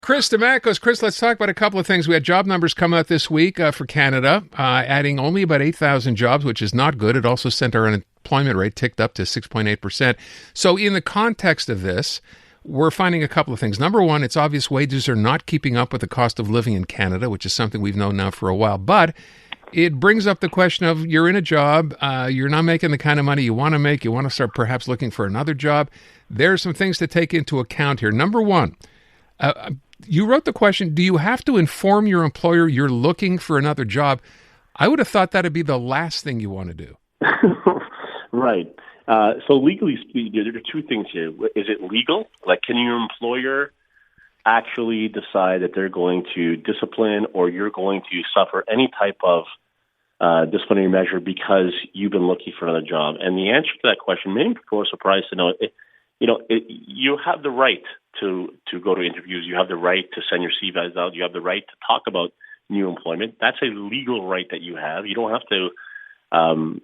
Chris Dimakos. Chris, let's talk about a couple of things. We had job numbers come out this week for Canada, adding only about 8,000 jobs, which is not good. It also sent our unemployment rate ticked up to 6.8%. So in the context of this, we're finding a couple of things. Number one, it's obvious wages are not keeping up with the cost of living in Canada, which is something we've known now for a while. But it brings up the question of you're in a job, you're not making the kind of money you want to make, you want to start perhaps looking for another job. There are some things to take into account here. Number one, you wrote the question, do you have to inform your employer you're looking for another job? I would have thought that'd be the last thing you want to do. Right. So legally speaking, there are two things here. Is it legal? Like, can your employer actually decide that they're going to discipline or you're going to suffer any type of disciplinary measure because you've been looking for another job? And the answer to that question, many people are surprised to know, you have the right to go to interviews. You have the right to send your CVs out. You have the right to talk about new employment. That's a legal right that you have. You don't have to,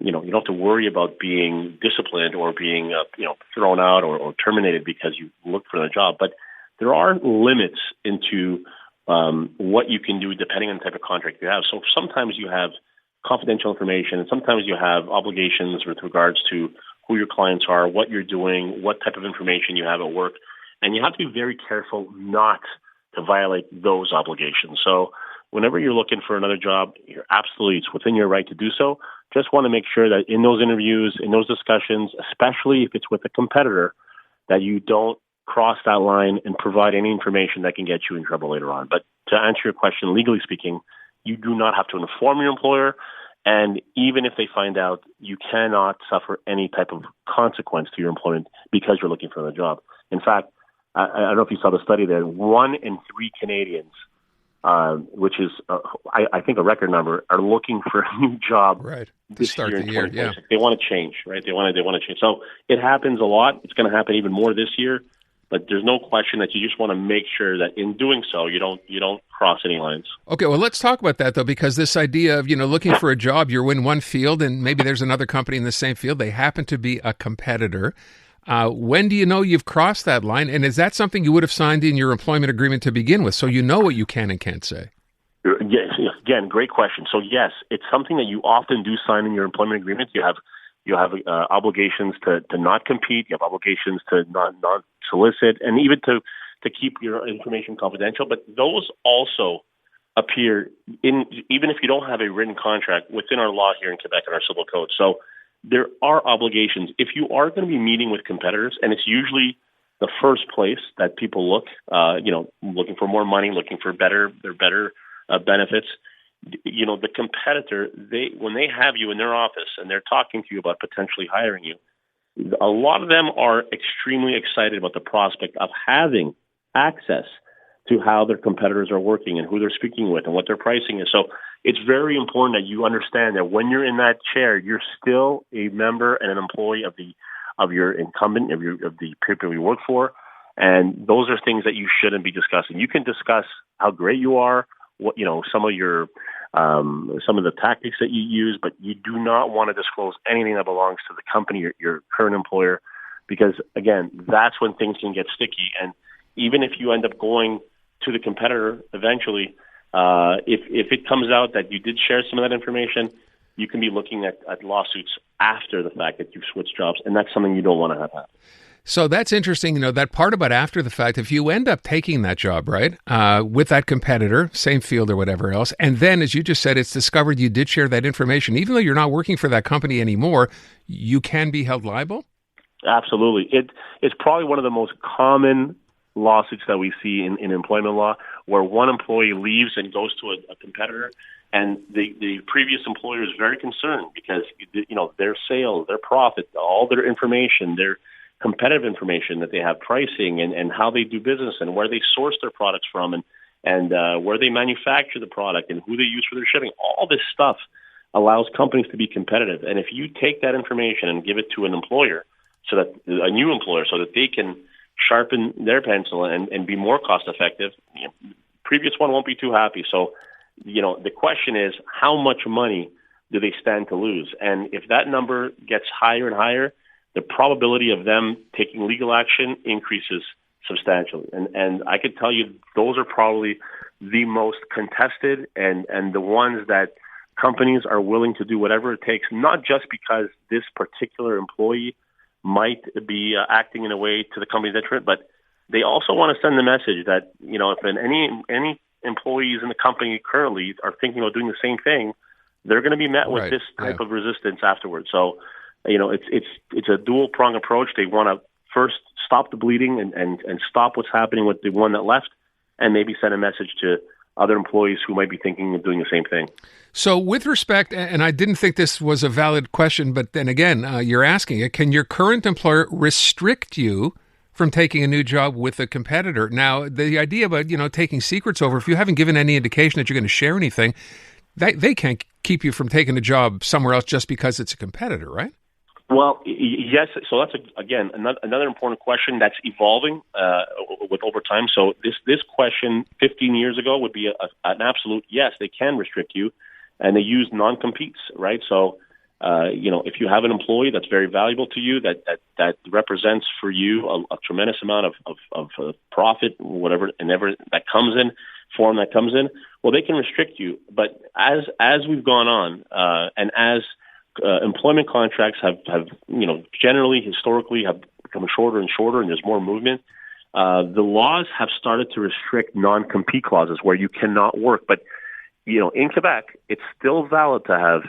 you don't have to worry about being disciplined or being, thrown out or terminated because you looked for a job. But there are limits into what you can do depending on the type of contract you have. So sometimes you have confidential information, and sometimes you have obligations with regards to who your clients are, what you're doing, what type of information you have at work. And you have to be very careful not to violate those obligations. So whenever you're looking for another job, it's within your right to do so. Just want to make sure that in those interviews, in those discussions, especially if it's with a competitor, that you don't cross that line and provide any information that can get you in trouble later on. But to answer your question, legally speaking, you do not have to inform your employer. And even if they find out, you cannot suffer any type of consequence to your employment because you're looking for another job. In fact, I don't know if you saw the study there, 1 in 3 Canadians, which is, I think, a record number, are looking for a new job right. this start year the in year. 2026. Yeah. They want to change, right? They want to change. So it happens a lot. It's going to happen even more this year. But there's no question that you just want to make sure that in doing so, you don't cross any lines. Okay, well, let's talk about that, though, because this idea of, looking for a job, you're in one field and maybe there's another company in the same field. They happen to be a competitor. When do you know you've crossed that line? And is that something you would have signed in your employment agreement to begin with, so you know what you can and can't say? Yes, again, great question. So, yes, it's something that you often do sign in your employment agreement. You have obligations to not compete. You have obligations to not solicit, and even to keep your information confidential. But those also appear even if you don't have a written contract within our law here in Quebec and our civil code. So there are obligations. If you are going to be meeting with competitors, and it's usually the first place that people look, looking for more money, looking for better benefits. The competitor, when they have you in their office and they're talking to you about potentially hiring you, a lot of them are extremely excited about the prospect of having access to how their competitors are working and who they're speaking with and what their pricing is. So it's very important that you understand that when you're in that chair, you're still a member and an employee of your incumbent, of the people you work for. And those are things that you shouldn't be discussing. You can discuss how great you are, some of the tactics that you use, but you do not want to disclose anything that belongs to the company, your current employer, because again, that's when things can get sticky. And even if you end up going to the competitor eventually, if it comes out that you did share some of that information, you can be looking at lawsuits after the fact that you've switched jobs, and that's something you don't want to have happen. So that's interesting, that part about after the fact, if you end up taking that job, right, with that competitor, same field or whatever else, and then, as you just said, it's discovered you did share that information, even though you're not working for that company anymore, you can be held liable? Absolutely. It's probably one of the most common lawsuits that we see in employment law, where one employee leaves and goes to a competitor, and the previous employer is very concerned because, their sales, their profit, all their information, their competitive information that they have, pricing and how they do business and where they source their products from and where they manufacture the product and who they use for their shipping. All this stuff allows companies to be competitive. And if you take that information and give it to an employer, a new employer, so that they can sharpen their pencil and be more cost effective, previous one won't be too happy. So, the question is, how much money do they stand to lose? And if that number gets higher and higher, the probability of them taking legal action increases substantially. And I could tell you those are probably the most contested and the ones that companies are willing to do whatever it takes, not just because this particular employee might be acting in a way to the company's detriment, but they also want to send the message that, if any employees in the company currently are thinking about doing the same thing, they're going to be met with this type of resistance afterwards. So, it's a dual prong approach. They want to first stop the bleeding and stop what's happening with the one that left, and maybe send a message to other employees who might be thinking of doing the same thing. So with respect, and I didn't think this was a valid question, but then again, you're asking it, can your current employer restrict you from taking a new job with a competitor? Now, the idea about, taking secrets over, if you haven't given any indication that you're going to share anything, they can't keep you from taking a job somewhere else just because it's a competitor, right? Well, yes. So that's again another important question that's evolving with over time. So this question 15 years ago would be an absolute yes. They can restrict you, and they use non-competes, right? So if you have an employee that's very valuable to you, that represents for you a tremendous amount of profit, whatever that comes in, well, they can restrict you. But as we've gone on, and as employment contracts have generally historically have become shorter and shorter, and there's more movement. The laws have started to restrict non-compete clauses where you cannot work. But in Quebec, it's still valid to have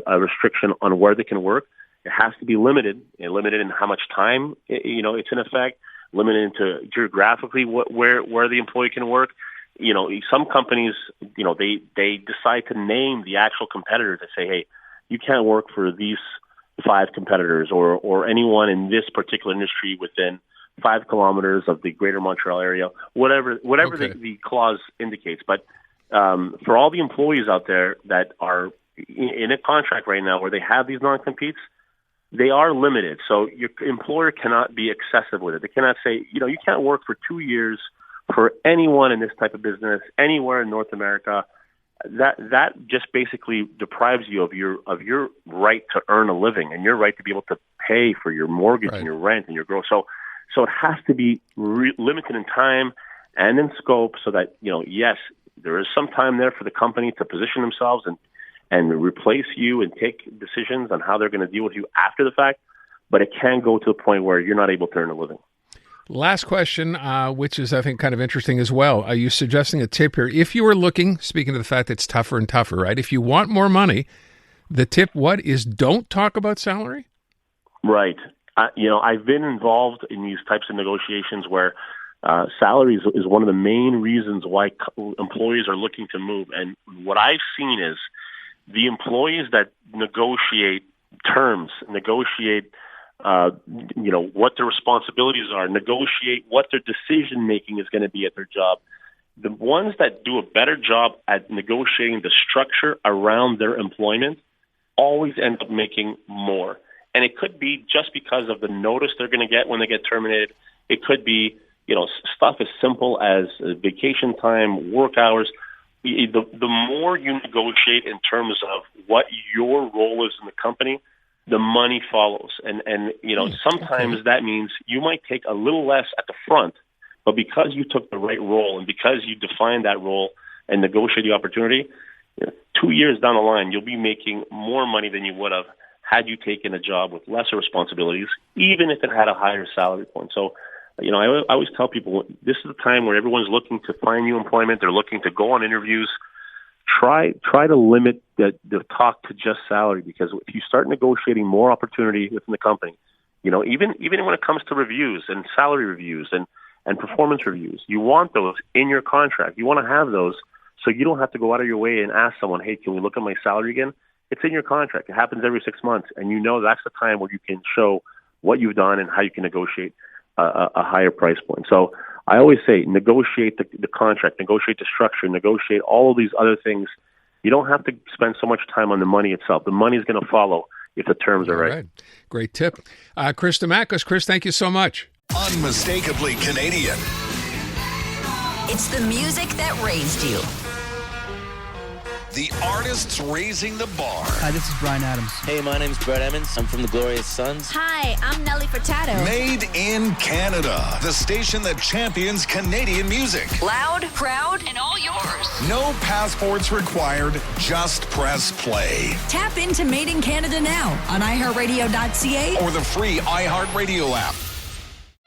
a restriction on where they can work. It has to be limited in how much time it's in effect, limited into geographically where the employee can work. Some companies they decide to name the actual competitor to say, hey, you can't work for these 5 competitors or anyone in this particular industry within 5 kilometers of the greater Montreal area, whatever Okay. the clause indicates. But for all the employees out there that are in a contract right now where they have these non-competes, they are limited. So your employer cannot be excessive with it. They cannot say, you can't work for 2 years for anyone in this type of business anywhere in North America. That just basically deprives you of your right to earn a living and your right to be able to pay for your mortgage and your rent and your growth. So it has to be limited in time and in scope, so that yes, there is some time there for the company to position themselves and replace you and take decisions on how they're going to deal with you after the fact. But it can go to the point where you're not able to earn a living. Last question, which is, I think, kind of interesting as well. Are you suggesting a tip here? If you are looking, speaking of the fact that it's tougher and tougher, right? If you want more money, the tip, what is, don't talk about salary? Right. I've been involved in these types of negotiations where salary is one of the main reasons why employees are looking to move. And what I've seen is the employees that negotiate terms, negotiate what their responsibilities are, negotiate what their decision-making is going to be at their job. The ones that do a better job at negotiating the structure around their employment always end up making more. And it could be just because of the notice they're going to get when they get terminated. It could be, stuff as simple as vacation time, work hours. The more you negotiate in terms of what your role is in the company, the money follows. And sometimes that means you might take a little less at the front, but because you took the right role and because you defined that role and negotiated the opportunity, 2 years down the line, you'll be making more money than you would have had you taken a job with lesser responsibilities, even if it had a higher salary point. So, I always tell people this is the time where everyone's looking to find new employment. They're looking to go on interviews. Try to limit the talk to just salary, because if you start negotiating more opportunity within the company, even when it comes to reviews and salary reviews and performance reviews, you want those in your contract. You want to have those so you don't have to go out of your way and ask someone, hey, can we look at my salary again? It's in your contract. It happens every 6 months, and that's the time where you can show what you've done and how you can negotiate a higher price point. So I always say negotiate the contract, negotiate the structure, negotiate all of these other things. You don't have to spend so much time on the money itself. The money is going to follow if the terms are right. Great tip. Chris Dimakos. Chris, thank you so much. Unmistakably Canadian. It's the music that raised you. The artists raising the bar. Hi, this is Brian Adams. Hey, my name's Brett Emmons. I'm from the Glorious Sons. Hi, I'm Nelly Furtado. Made in Canada. The station that champions Canadian music. Loud, proud, and all yours. No passports required. Just press play. Tap into Made in Canada now on iHeartRadio.ca Or the free iHeartRadio app.